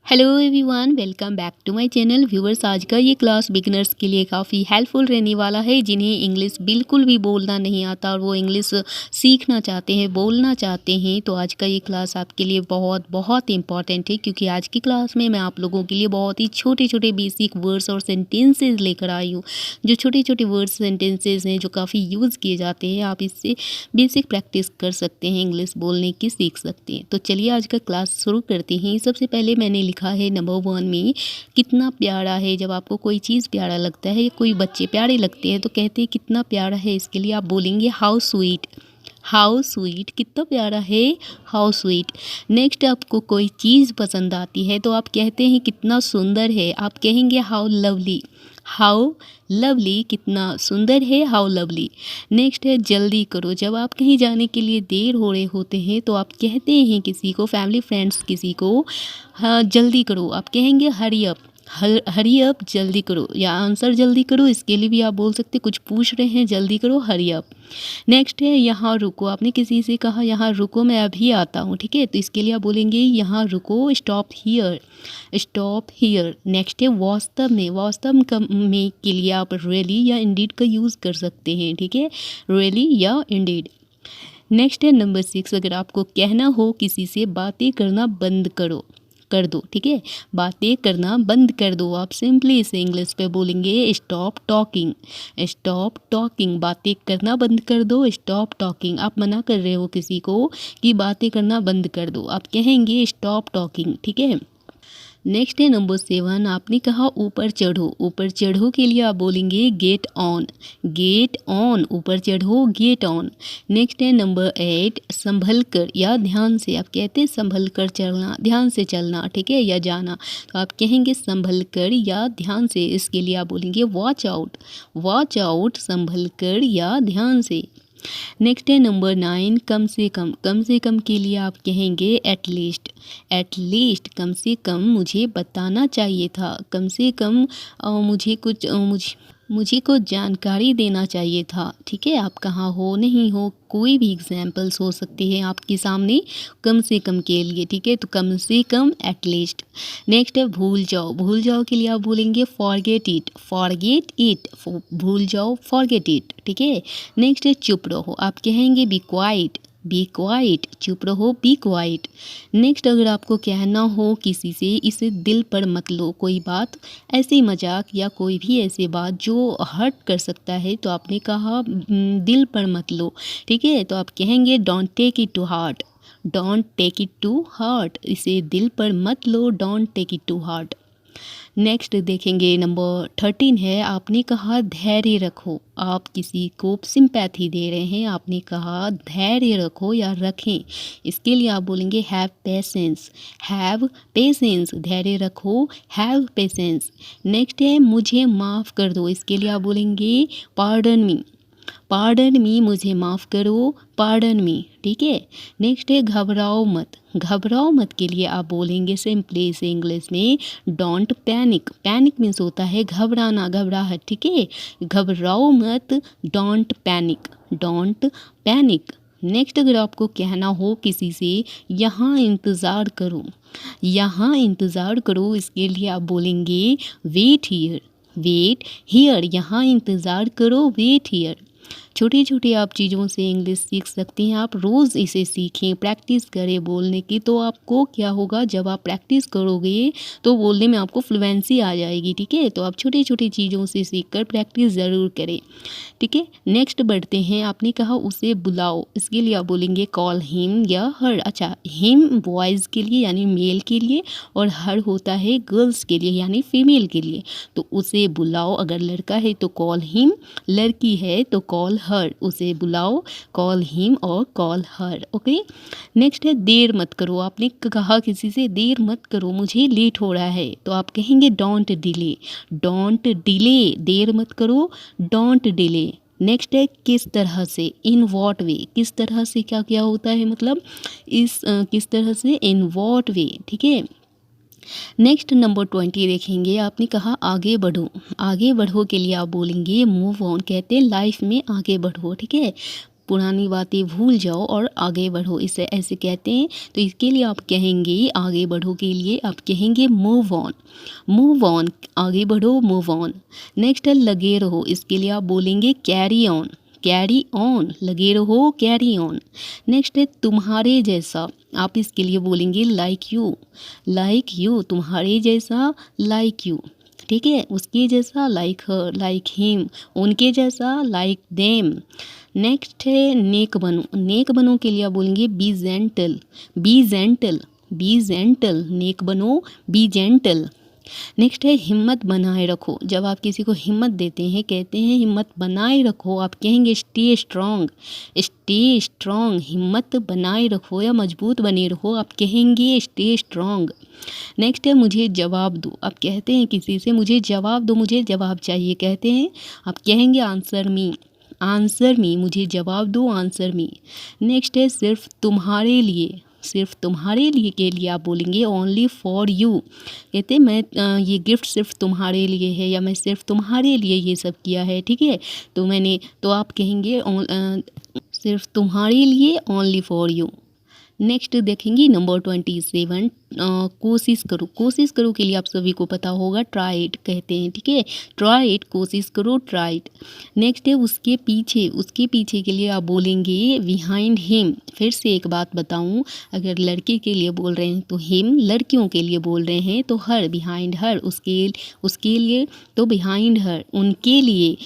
Hello everyone, welcome back to my channel. Viewers, आज का ये क्लास बिगिनर्स के लिए काफ़ी हेल्पफुल रहने वाला है, जिन्हें इंग्लिश बिल्कुल भी बोलना नहीं आता और वो इंग्लिश सीखना चाहते हैं, बोलना चाहते हैं। तो आज का ये क्लास आपके लिए बहुत बहुत इंपॉर्टेंट है, क्योंकि आज की क्लास में मैं आप लोगों के लिए बहुत ही छोटे छोटे बेसिक वर्ड्स और सेंटेंसेस लेकर आई हूँ। जो छोटे छोटे वर्ड्स सेंटेंसेस हैं जो काफ़ी यूज़ किए जाते हैं, आप इससे बेसिक प्रैक्टिस कर सकते हैं, इंग्लिश बोलने की सीख सकते हैं। तो चलिए आज का क्लास शुरू करते हैं। सबसे पहले मैंने लिखा है नंबर 1 में, कितना प्यारा है। जब आपको कोई चीज़ प्यारा लगता है या कोई बच्चे प्यारे लगते हैं तो कहते हैं कितना प्यारा है। इसके लिए आप बोलेंगे हाउ स्वीट। हाउ स्वीट, कितना प्यारा है, हाउ स्वीट। नेक्स्ट, आपको कोई चीज़ पसंद आती है तो आप कहते हैं कितना सुंदर है, आप कहेंगे हाउ लवली। हाउ लवली, कितना सुंदर है, हाउ लवली। नेक्स्ट है जल्दी करो। जब आप कहीं जाने के लिए देर हो रहे होते हैं तो आप कहते हैं किसी को, फैमिली फ्रेंड्स किसी को, हाँ जल्दी करो, आप कहेंगे हरी अप। हरी अप, जल्दी करो, या आंसर जल्दी करो, इसके लिए भी आप बोल सकते हैं कुछ पूछ रहे हैं, जल्दी करो, हरी अप। नेक्स्ट है यहाँ रुको। आपने किसी से कहा यहाँ रुको, मैं अभी आता हूँ, ठीक है, तो इसके लिए आप बोलेंगे यहाँ रुको, stop here. Stop here. Next है वास्तव में। वास्तव में के लिए आप रियली या इंडीड का यूज़ कर सकते हैं, ठीक है, रियली या इंडीड। नेक्स्ट है नंबर 6, अगर आपको कहना हो किसी से बातें करना बंद करो, कर दो, ठीक है, बातें करना बंद कर दो, आप सिंपली इसे इंग्लिश पे बोलेंगे स्टॉप टॉकिंग। स्टॉप टॉकिंग, बातें करना बंद कर दो, स्टॉप टॉकिंग। आप मना कर रहे हो किसी को कि बातें करना बंद कर दो, आप कहेंगे स्टॉप टॉकिंग, ठीक है। नेक्स्ट है नंबर 7, आपने कहा ऊपर चढ़ो। ऊपर चढ़ो के लिए आप बोलेंगे गेट ऑन। गेट ऑन, ऊपर चढ़ो, गेट ऑन। नेक्स्ट है नंबर 8, संभल कर या ध्यान से। आप कहते हैं संभल कर चलना, ध्यान से चलना, ठीक है, या जाना, तो आप कहेंगे संभल कर या ध्यान से। इसके लिए आप बोलेंगे वॉच आउट। वॉच आउट, संभल कर या ध्यान से। नेक्स्ट है नंबर 9, कम से कम। कम से कम के लिए आप कहेंगे एट लीस्ट। एट लीस्ट, कम से कम मुझे बताना चाहिए था, कम से कम मुझे कुछ जानकारी देना चाहिए था, ठीक है। आप कहाँ हो, नहीं हो, कोई भी एग्जाम्पल्स हो सकती है आपके सामने कम से कम के लिए, ठीक है, तो कम से कम, एट लीस्ट। नेक्स्ट है भूल जाओ। भूल जाओ के लिए आप बोलेंगे फॉरगेट इट। फॉरगेट इट, भूल जाओ, फॉरगेट इट, ठीक है। नेक्स्ट है चुप रहो। आप कहेंगे बी क्वाइट। बी क्वाइट, चुप रहो, बी क्वाइट। नेक्स्ट, अगर आपको कहना हो किसी से इसे दिल पर मत लो, कोई बात ऐसी मजाक या कोई भी ऐसी बात जो हर्ट कर सकता है, तो आपने कहा दिल पर मत लो, ठीक है, तो आप कहेंगे don't take it to heart. Don't take it to heart, इसे दिल पर मत लो, don't take it to heart. Next देखेंगे नंबर 13 है, आपने कहा धैर्य रखो। आप किसी को सिंपैथी दे रहे हैं, आपने कहा धैर्य रखो या रखें, इसके लिए आप बोलेंगे हैव पेशेंस। हैव पेशेंस, धैर्य रखो, हैव पेशेंस। नेक्स्ट है मुझे माफ़ कर दो। इसके लिए आप बोलेंगे पार्डन मी। पार्डन मी, मुझे माफ़ करो, पार्डन मी, ठीक है। नेक्स्ट है घबराओ मत। घबराओ मत के लिए आप बोलेंगे सिंपली से इंग्लिश में डोंट पैनिक। पैनिक मीन्स होता है घबराना, घबराहट, ठीक है, घबराओ मत, don't panic, don't panic. Next, अगर आपको कहना हो किसी से यहाँ इंतज़ार करो, यहाँ इंतज़ार करो, इसके लिए आप बोलेंगे वेट हियर। वेट हियर, यहाँ इंतज़ार करो, वेट हियर। छोटी छोटी आप चीज़ों से इंग्लिश सीख सकती हैं। आप रोज़ इसे सीखें, प्रैक्टिस करें बोलने की, तो आपको क्या होगा, जब आप प्रैक्टिस करोगे तो बोलने में आपको फ्लुएंसी आ जाएगी, ठीक है। तो आप छोटी छोटी चीज़ों से सीखकर प्रैक्टिस ज़रूर करें, ठीक है। नेक्स्ट बढ़ते हैं, आपने कहा उसे बुलाओ। इसके लिए आप बोलेंगे कॉल हिम या हर। अच्छा, हिम बॉयज़ के लिए यानी मेल के लिए, और हर होता है गर्ल्स के लिए यानी फीमेल के लिए। तो उसे बुलाओ, अगर लड़का है तो कॉल हिम, लड़की है तो कॉल हर। उसे बुलाओ, कॉल हिम और कॉल हर, ओके। नेक्स्ट है देर मत करो। आपने कहा किसी से देर मत करो, मुझे लेट हो रहा है, तो आप कहेंगे डोंट डिले। डोंट डिले, देर मत करो, डोंट डिले। नेक्स्ट है किस तरह से, इन वॉट वे। किस तरह से क्या क्या होता है, मतलब किस तरह से, इन वॉट वे, ठीक है। नेक्स्ट नंबर 20 देखेंगे, आपने कहा आगे बढ़ो। आगे बढ़ो के लिए आप बोलेंगे मूव ऑन। कहते हैं लाइफ में आगे बढ़ो, ठीक है, पुरानी बातें भूल जाओ और आगे बढ़ो, इसे ऐसे कहते हैं। तो इसके लिए आप कहेंगे, आगे बढ़ो के लिए आप कहेंगे मूव ऑन। मूव ऑन, आगे बढ़ो, मूव ऑन। नेक्स्ट है लगे रहो, इसके लिए आप बोलेंगे कैरी ऑन। कैरी ऑन, लगे रहो, कैरी ऑन। नेक्स्ट है तुम्हारे जैसा, आप इसके लिए बोलेंगे लाइक यू। लाइक यू, तुम्हारे जैसा, लाइक यू, ठीक है। उसके जैसा लाइक हर, लाइक हिम। उनके जैसा लाइक देम। नेक्स्ट है नेक बनो। नेक बनो के लिए आप बोलेंगे be gentle. Be gentle, be gentle, नेक बनो, बी जेंटल। नेक्स्ट है हिम्मत बनाए रखो। जब आप किसी को हिम्मत देते हैं, कहते हैं हिम्मत बनाए रखो, आप कहेंगे स्टे स्ट्रॉन्ग। स्टे स्ट्रॉन्ग, हिम्मत बनाए रखो या मजबूत बने रहो, आप कहेंगे स्टे स्ट्रॉन्ग। नेक्स्ट है मुझे जवाब दो। आप कहते हैं किसी से मुझे जवाब दो, मुझे जवाब चाहिए, कहते हैं आप कहेंगे आंसर मी। आंसर मी, मुझे जवाब दो, आंसर मी। नेक्स्ट है सिर्फ तुम्हारे लिए। सिर्फ तुम्हारे लिए के लिए आप बोलेंगे ओनली फॉर यू। कहते हैं मैं ये गिफ्ट सिर्फ तुम्हारे लिए है, या मैं सिर्फ तुम्हारे लिए ये सब किया है, ठीक है। तो आप कहेंगे सिर्फ तुम्हारे लिए, ओनली फॉर यू। नेक्स्ट देखेंगे नंबर 27, कोशिश करो। कोशिश करो के लिए आप सभी को पता होगा ट्राई इट कहते हैं, ठीक है। ट्राई इट, कोशिश करो, ट्राई इट। नेक्स्ट है उसके पीछे। उसके पीछे के लिए आप बोलेंगे बिहाइंड हिम। फिर से एक बात बताऊं, अगर लड़के के लिए बोल रहे हैं तो हिम, लड़कियों के लिए बोल रहे हैं तो हर, बिहाइंड हर, उसके लिए तो बिहाइंड हर, उनके लिए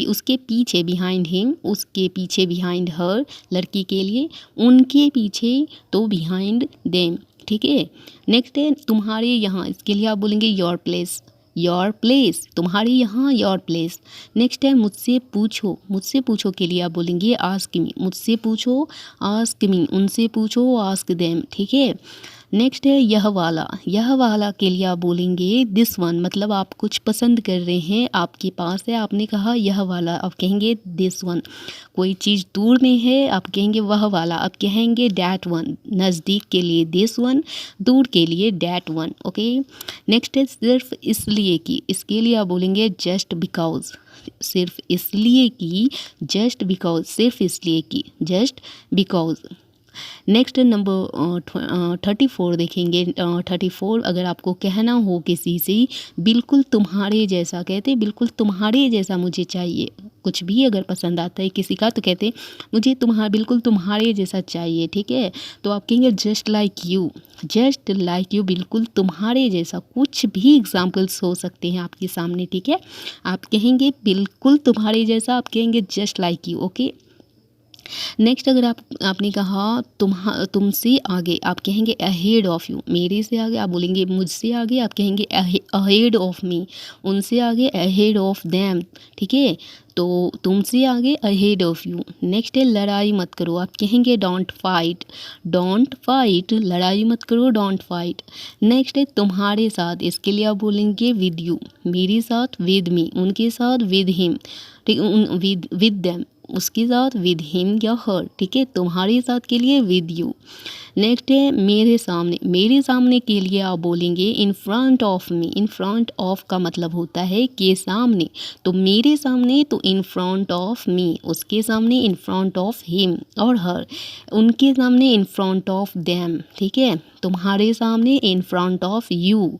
उसके पीछे बिहाइंड हिम, उसके पीछे बिहाइंड हर, लड़की के लिए, उनके पीछे तो बिहाइंड देम, ठीक है। नेक्स्ट है तुम्हारे यहाँ, इसके लिए आप बोलेंगे योर प्लेस। योर प्लेस, तुम्हारे यहाँ, योर प्लेस। नेक्स्ट है मुझसे पूछो। मुझसे पूछो के लिए आप बोलेंगे आस्क मी। मुझसे पूछो, आस्क मी, उनसे पूछो, आस्क देम, ठीक है। नेक्स्ट है यह वाला। यह वाला के लिए आप बोलेंगे दिस वन, मतलब आप कुछ पसंद कर रहे हैं, आपके पास है, आपने कहा यह वाला, आप कहेंगे दिस वन। कोई चीज़ दूर में है, आप कहेंगे वह वाला, आप कहेंगे डैट वन। नज़दीक के लिए दिस वन, दूर के लिए डैट वन, ओके। नेक्स्ट है सिर्फ इसलिए कि, इसके लिए आप बोलेंगे जस्ट बिकॉज। सिर्फ इसलिए कि, जस्ट बिकॉज, सिर्फ इसलिए कि, जस्ट बिकॉज। नेक्स्ट नंबर 34 देखेंगे। 34, अगर आपको कहना हो किसी से बिल्कुल तुम्हारे जैसा, कहते हैं बिल्कुल तुम्हारे जैसा मुझे चाहिए। कुछ भी अगर पसंद आता है किसी का तो कहते हैं मुझे बिल्कुल तुम्हारे जैसा चाहिए, ठीक है। तो आप कहेंगे just like you. Just like you, बिल्कुल तुम्हारे जैसा। कुछ भी एग्जाम्पल्स हो सकते हैं आपके सामने, ठीक है। आप कहेंगे बिल्कुल तुम्हारे जैसा, आप कहेंगे just like you, okay. Next अगर आपने कहा तुमसे आगे, आप कहेंगे अहेड ऑफ यू। मेरे से आगे आप बोलेंगे मुझसे आगे, आप कहेंगे अहेड ऑफ मी। उनसे आगे अहेड ऑफ देम, ठीक है। तो तुमसे आगे अहेड ऑफ यू। नेक्स्ट है लड़ाई मत करो, आप कहेंगे डोंट फाइट। डोंट फाइट, लड़ाई मत करो, डोंट फाइट। नेक्स्ट है तुम्हारे साथ, इसके लिए आप बोलेंगे विद यू। मेरे साथ विद मी, उनके साथ विद हिम, ठीक, विद देम, उसके साथ विद हिम या हर, ठीक है। तुम्हारे साथ के लिए विद यू। नेक्स्ट है मेरे सामने। मेरे सामने के लिए आप बोलेंगे in front of me. In front of का मतलब होता है के सामने, तो मेरे सामने तो इन फ्रंट ऑफ मी, उसके सामने इन फ्रंट ऑफ हिम और हर, उनके सामने इन फ्रंट ऑफ देम, ठीक है। तुम्हारे सामने in front of you.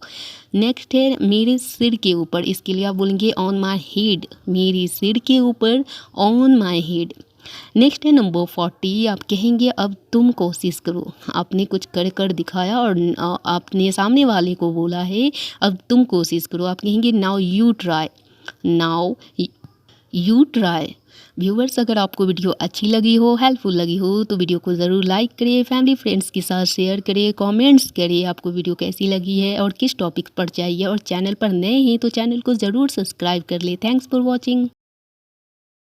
Next है मेरे सिर के ऊपर, इसके लिए आप बोलेंगे ऑन माई हेड। मेरे सिर के ऊपर, ऑन माई हेड। नेक्स्ट है नंबर 40, आप कहेंगे अब तुम कोशिश करो। आपने कुछ कर दिखाया और आपने सामने वाले को बोला है अब तुम कोशिश करो, आप कहेंगे now you try. Now you try. Viewers, अगर आपको वीडियो अच्छी लगी हो, हेल्पफुल लगी हो तो वीडियो को ज़रूर लाइक करिए, फैमिली फ्रेंड्स के साथ शेयर करिए, कमेंट्स करिए आपको वीडियो कैसी लगी है और किस टॉपिक पर चाहिए, और चैनल पर नए हैं तो चैनल को ज़रूर सब्सक्राइब कर ले। Thanks for watching.